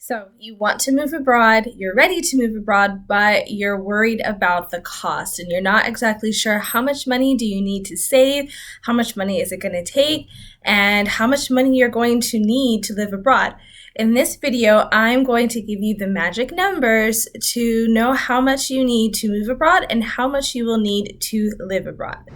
So you want to move abroad, you're ready to move abroad, but you're worried about the cost and you're not exactly sure how much money do you need to save, how much money is it going to take, and how much money you're going to need to live abroad. In this video, I'm going to give you the magic numbers to know how much you need to move abroad and how much you will need to live abroad.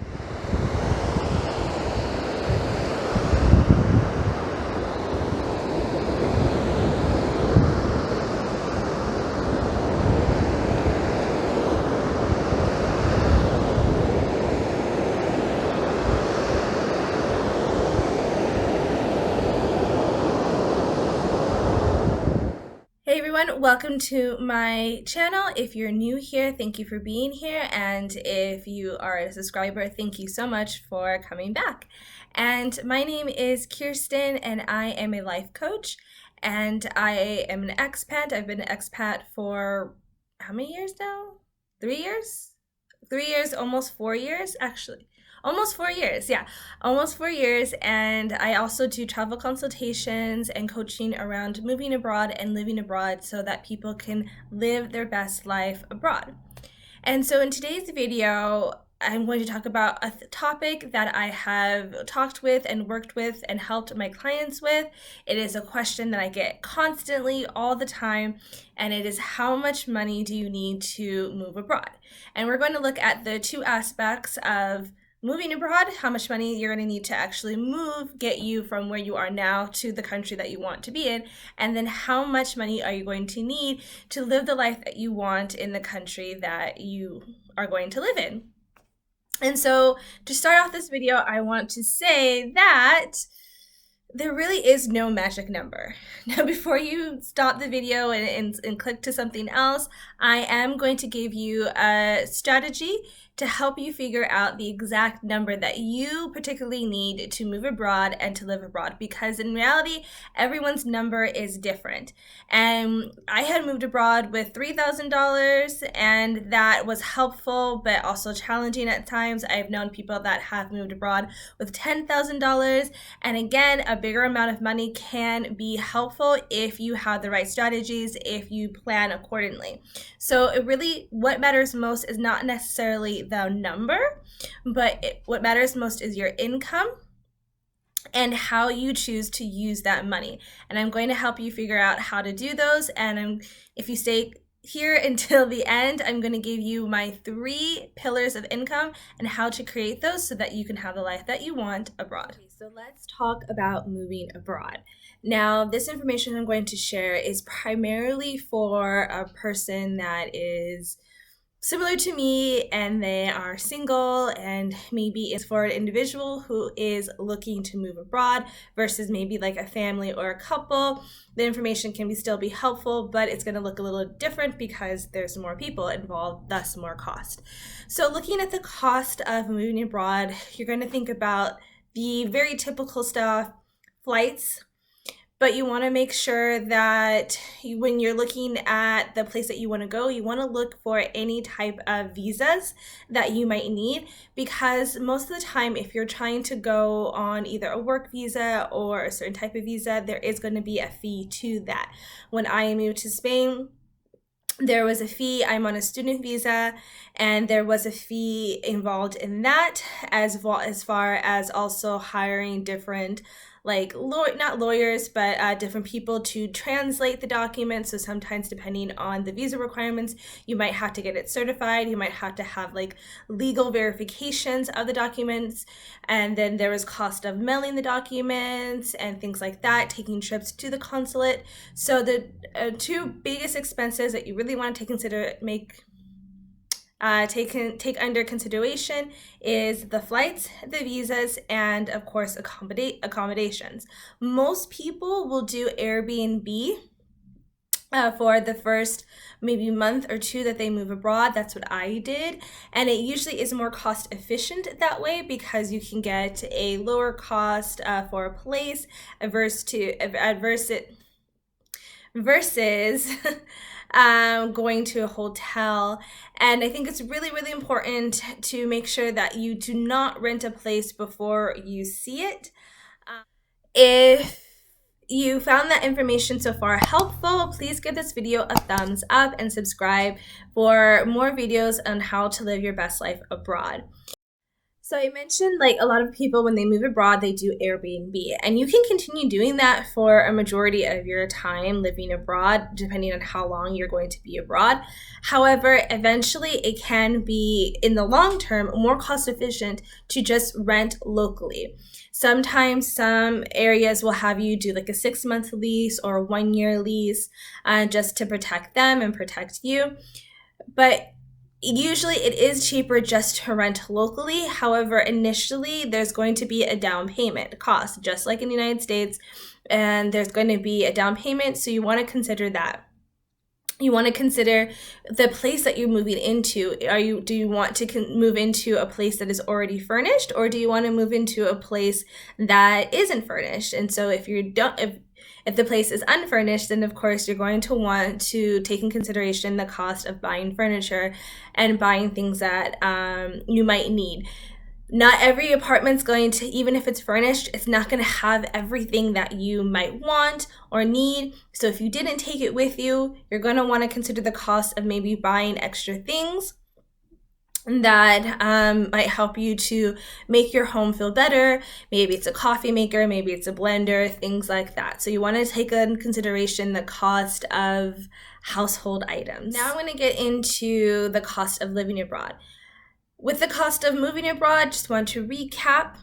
Hey everyone, welcome to my channel. If you're new here, thank you for being here. And if you are a subscriber, thank you so much for coming back. And my name is Kirsten and I am a life coach and I am an expat. I've been an expat for how many years now? 3 years? 3 years, almost 4 years actually. Almost 4 years, yeah, almost 4 years. And I also do travel consultations and coaching around moving abroad and living abroad so that people can live their best life abroad. And so in today's video, I'm going to talk about a topic that I have talked with and worked with and helped my clients with. It is a question that I get constantly all the time, and it is how much money do you need to move abroad? And we're going to look at the two aspects of moving abroad, how much money you're going to need to actually move, get you from where you are now to the country that you want to be in, and then how much money are you going to need to live the life that you want in the country that you are going to live in. And so to start off this video, I want to say that there really is no magic number. Now, before you stop the video and click to something else, I am going to give you a strategy to help you figure out the exact number that you particularly need to move abroad and to live abroad, because in reality, everyone's number is different. And I had moved abroad with $3,000 and that was helpful, but also challenging at times. I've known people that have moved abroad with $10,000. And again, a bigger amount of money can be helpful if you have the right strategies, if you plan accordingly. So it really, what matters most is not necessarily the number, but what matters most is your income and how you choose to use that money. And I'm going to help you figure out how to do those. And if you stay here until the end, I'm going to give you my 3 pillars of income and how to create those so that you can have the life that you want abroad. Okay, so let's talk about moving abroad. Now, this information I'm going to share is primarily for a person that is similar to me and they are single, and maybe it's for an individual who is looking to move abroad versus maybe like a family or a couple. The information can still be helpful, but it's going to look a little different because there's more people involved, thus more cost. So looking at the cost of moving abroad, you're going to think about the very typical stuff, flights. But you want to make sure that when you're looking at the place that you want to go, you want to look for any type of visas that you might need, because most of the time, if you're trying to go on either a work visa or a certain type of visa, there is going to be a fee to that. When I moved to Spain, there was a fee. I'm on a student visa, and there was a fee involved in that, as far as also hiring different, like not lawyers, but different people to translate the documents. So sometimes, depending on the visa requirements, you might have to get it certified. You might have to have like legal verifications of the documents. And then there was cost of mailing the documents and things like that, taking trips to the consulate. So the 2 biggest expenses that you really want to take under consideration is the flights, the visas, and of course accommodations. Most people will do Airbnb for the first maybe month or 2 that they move abroad. That's what I did, and it usually is more cost efficient that way because you can get a lower cost for a place versus going to a hotel. And I think it's really, really important to make sure that you do not rent a place before you see it. If you found that information so far helpful, please give this video a thumbs up and subscribe for more videos on how to live your best life abroad. So I mentioned like a lot of people when they move abroad, they do Airbnb, and you can continue doing that for a majority of your time living abroad, depending on how long you're going to be abroad. However, eventually it can be, in the long term, more cost efficient to just rent locally. Sometimes some areas will have you do like a 6-month lease or a 1-year lease just to protect them and protect you. But usually it is cheaper just to rent locally. However, initially there's going to be a down payment cost, just like in the United States, and there's going to be a down payment. So you want to consider that. You want to consider the place that you're moving into. Do you want to move into a place that is already furnished, or do you want to move into a place that isn't furnished? And so if the place is unfurnished, then of course you're going to want to take in consideration the cost of buying furniture and buying things that you might need. Not every apartment's going to, even if it's furnished, it's not going to have everything that you might want or need. So if you didn't take it with you, you're going to want to consider the cost of maybe buying extra things that might help you to make your home feel better. Maybe it's a coffee maker, maybe it's a blender, things like that. So you want to take into consideration the cost of household items. Now I'm going to get into the cost of living abroad. With the cost of moving abroad, just want to recap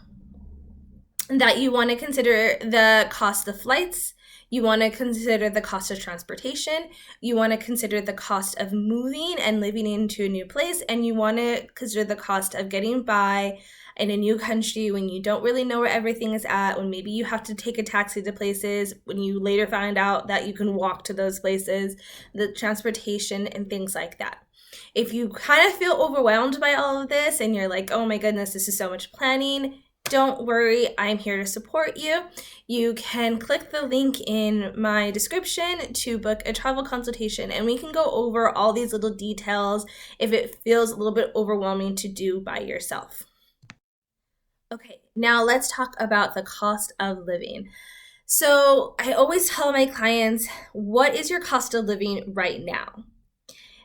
that you want to consider the cost of flights. You want to consider the cost of transportation. You want to consider the cost of moving and living into a new place. And you want to consider the cost of getting by in a new country when you don't really know where everything is at, when maybe you have to take a taxi to places, when you later find out that you can walk to those places, the transportation and things like that. If you kind of feel overwhelmed by all of this and you're like, oh my goodness, this is so much planning, don't worry, I'm here to support you. You can click the link in my description to book a travel consultation, and we can go over all these little details if it feels a little bit overwhelming to do by yourself. Okay, now let's talk about the cost of living. So I always tell my clients, what is your cost of living right now?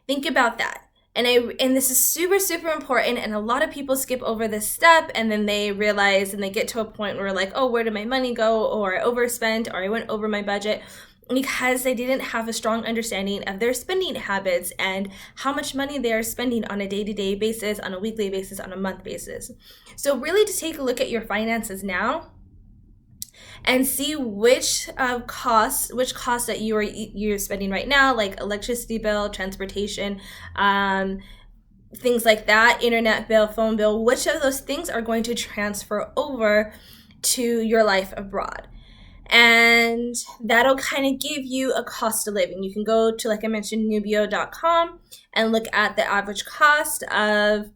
Think about that. And this is super, super important. And a lot of people skip over this step, and then they realize and they get to a point where like, oh, where did my money go? Or I overspent, or I went over my budget, because they didn't have a strong understanding of their spending habits and how much money they are spending on a day-to-day basis, on a weekly basis, on a month basis. So really to take a look at your finances now and see which costs that you're spending right now, like electricity bill, transportation, things like that, internet bill, phone bill, which of those things are going to transfer over to your life abroad. And that'll kind of give you a cost of living. You can go to, like I mentioned, nubio.com and look at the average cost of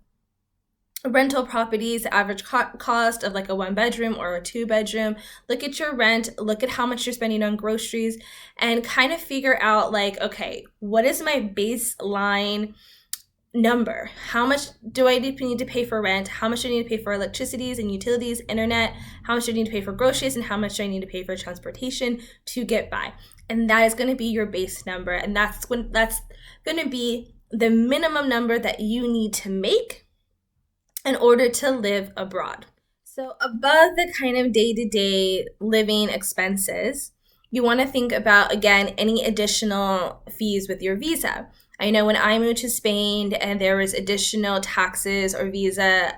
rental properties, the average cost of like a 1-bedroom or a 2-bedroom. Look at your rent, look at how much you're spending on groceries, and kind of figure out like, okay, what is my baseline number? How much do I need to pay for rent? How much do I need to pay for electricities and utilities, internet? How much do I need to pay for groceries? And how much do I need to pay for transportation to get by? And that is going to be your base number. And that's going to be the minimum number that you need to make in order to live abroad. So above the kind of day-to-day living expenses, you want to think about, again, any additional fees with your visa. I know when I moved to Spain and there was additional taxes or visa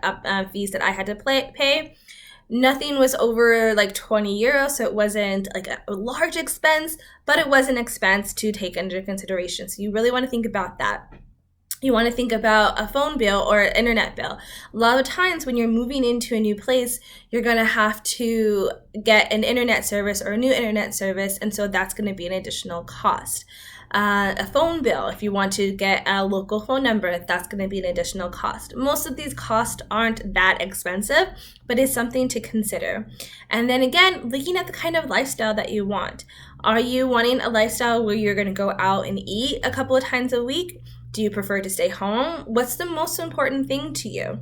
fees that I had to pay, nothing was over like 20 euros, so it wasn't like a large expense, but it was an expense to take under consideration. So you really want to think about that. You want to think about a phone bill or an internet bill. A lot of times when you're moving into a new place, you're going to have to get an internet service or a new internet service, and so that's going to be an additional cost. A phone bill, if you want to get a local phone number, that's going to be an additional cost. Most of these costs aren't that expensive, but it's something to consider. And then again, looking at the kind of lifestyle that you want. Are you wanting a lifestyle where you're going to go out and eat a couple of times a week? Do you prefer to stay home? What's the most important thing to you?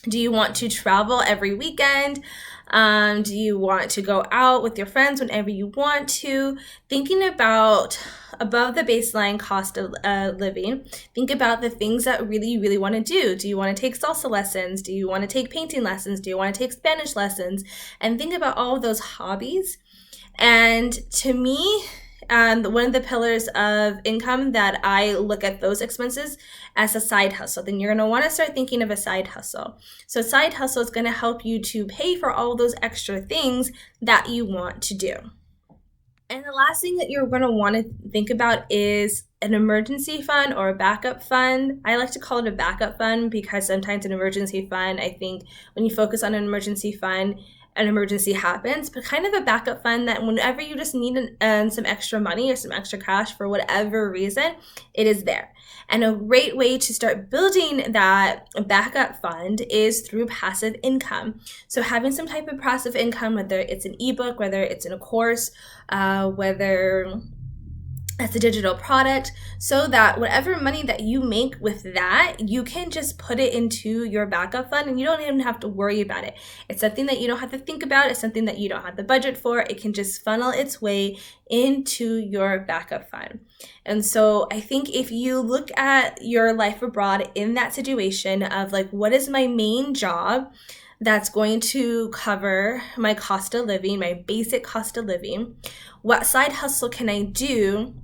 Do you want to travel every weekend? Do you want to go out with your friends whenever you want to? Thinking about above the baseline cost of living, think about the things that really you really want to do. Do you want to take salsa lessons? Do you want to take painting lessons? Do you want to take Spanish lessons? And think about all of those hobbies. And to me, one of the pillars of income that I look at those expenses as a side hustle. Then you're going to want to start thinking of a side hustle. So side hustle is going to help you to pay for all those extra things that you want to do. And the last thing that you're going to want to think about is an emergency fund or a backup fund. I like to call it a backup fund because sometimes an emergency fund, I think when you focus on an emergency fund, an emergency happens, but kind of a backup fund that whenever you just need some extra money or some extra cash for whatever reason, it is there. And a great way to start building that backup fund is through passive income. So having some type of passive income, whether it's an ebook, whether it's in a course, whether as a digital product, so that whatever money that you make with that, you can just put it into your backup fund and you don't even have to worry about it. It's something that you don't have to think about. It's something that you don't have the budget for. It can just funnel its way into your backup fund. And so I think if you look at your life abroad in that situation of like, what is my main job that's going to cover my cost of living, my basic cost of living? What side hustle can I do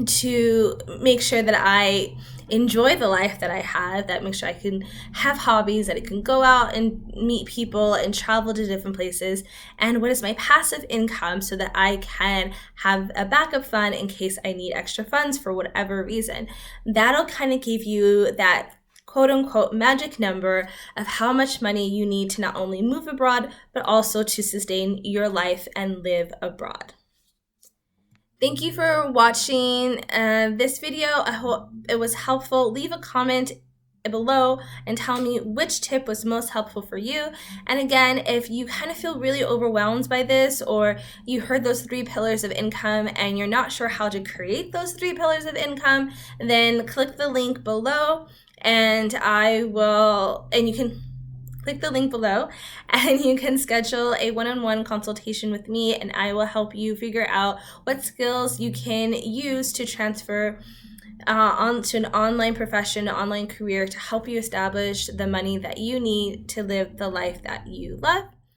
to make sure that I enjoy the life that I have, that make sure I can have hobbies, that I can go out and meet people and travel to different places? And what is my passive income so that I can have a backup fund in case I need extra funds for whatever reason? That'll kind of give you that quote unquote magic number of how much money you need to not only move abroad, but also to sustain your life and live abroad. Thank you for watching this video. I hope it was helpful. Leave a comment below and tell me which tip was most helpful for you. And again, if you kind of feel really overwhelmed by this, or you heard those 3 pillars of income and you're not sure how to create those 3 pillars of income, then click the link below and you can click the link below and you can schedule a one-on-one consultation with me, and I will help you figure out what skills you can use to transfer onto an online profession, an online career to help you establish the money that you need to live the life that you love.